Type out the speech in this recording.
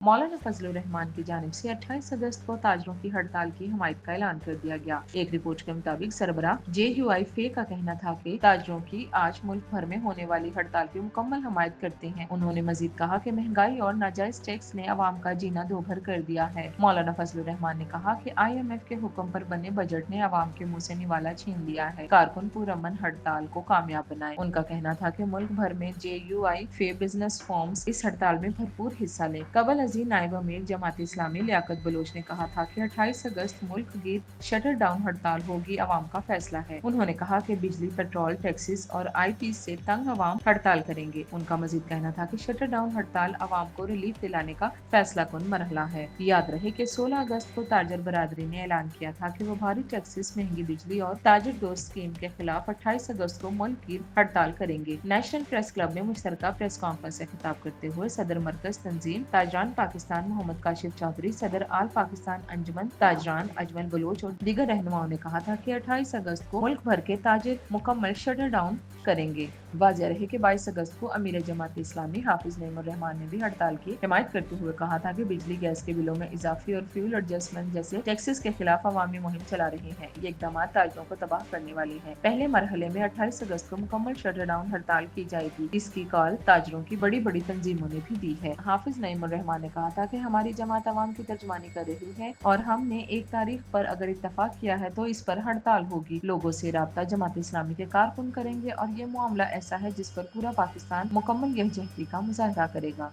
مولانا فضل الرحمان کی جانب سے 28 اگست کو تاجروں کی ہڑتال کی حمایت کا اعلان کر دیا گیا۔ ایک رپورٹ کے مطابق سربراہ JUI فے کا کہنا تھا کہ تاجروں کی آج ملک بھر میں ہونے والی ہڑتال کی مکمل حمایت کرتے ہیں۔ انہوں نے مزید کہا کہ مہنگائی اور ناجائز ٹیکس نے عوام کا جینا دوبھر کر دیا ہے۔ مولانا فضل الرحمان نے کہا کہ IMF کے حکم پر بنے بجٹ نے عوام کے منہ سے نوالا چھین لیا ہے۔ کارکن پرامن ہڑتال کو کامیاب بنائیں۔ ان کا کہنا تھا کہ ملک بھر میں JUI فے بزنس فارمز اس ہڑتال میں بھرپور حصہ لیں۔ قبل ازیں نائب امیر جماعت اسلامی لیاقت بلوچ نے کہا تھا کہ 28 اگست ملک گیر شٹر ڈاؤن ہڑتال ہوگی، عوام کا فیصلہ ہے۔ انہوں نے کہا کہ بجلی، پیٹرول، ٹیکسز اور IT سے تنگ عوام ہڑتال کریں گے۔ ان کا مزید کہنا تھا کہ شٹر ڈاؤن ہڑتال عوام کو ریلیف دلانے کا فیصلہ کن مرحلہ ہے۔ یاد رہے کہ 16 اگست کو تاجر برادری نے اعلان کیا تھا کہ وہ بھاری ٹیکسز، مہنگی بجلی اور تاجر دوست اسکیم کے خلاف 28 اگست کو ملک گیر ہڑتال کریں گے۔ نیشنل پریس کلب میں مشترکہ پریس کانفرنس سے خطاب کرتے ہوئے صدر مرکز تنظیم تاجران پاکستان محمد کاشف چودھری، صدر آل پاکستان انجمن تاجران اجمل بلوچ اور دیگر رہنماؤں نے کہا تھا کہ 28 اگست کو ملک بھر کے تاجر مکمل شٹر ڈاؤن کریں گے۔ واضح رہے کہ 22 اگست کو امیر جماعت اسلامی حافظ نعیم الرحمان نے بھی ہڑتال کی حمایت کرتے ہوئے کہا تھا کہ بجلی، گیس کے بلوں میں اضافے اور فیول ایڈجسٹمنٹ جیسے ٹیکسز کے خلاف عوامی مہم چلا رہے ہیں۔ یہ اقدامات تاجروں کو تباہ کرنے والے ہیں۔ پہلے مرحلے میں 28 اگست کو مکمل شٹر ڈاؤن ہڑتال کی جائے گی۔ اس کی کال تاجروں کی بڑی بڑی تنظیموں نے بھی دی ہے۔ حافظ نعیم الرحمان نے کہا تھا کہ ہماری جماعت عوام کی ترجمانی کر رہی ہے اور ہم نے ایک تاریخ پر اگر اتفاق کیا ہے تو اس پر ہڑتال ہوگی۔ لوگوں سے رابطہ جماعت اسلامی کے کارکن کریں گے اور یہ معاملہ ایسا ہے جس پر پورا پاکستان مکمل یکجہتی کا مظاہرہ کرے گا۔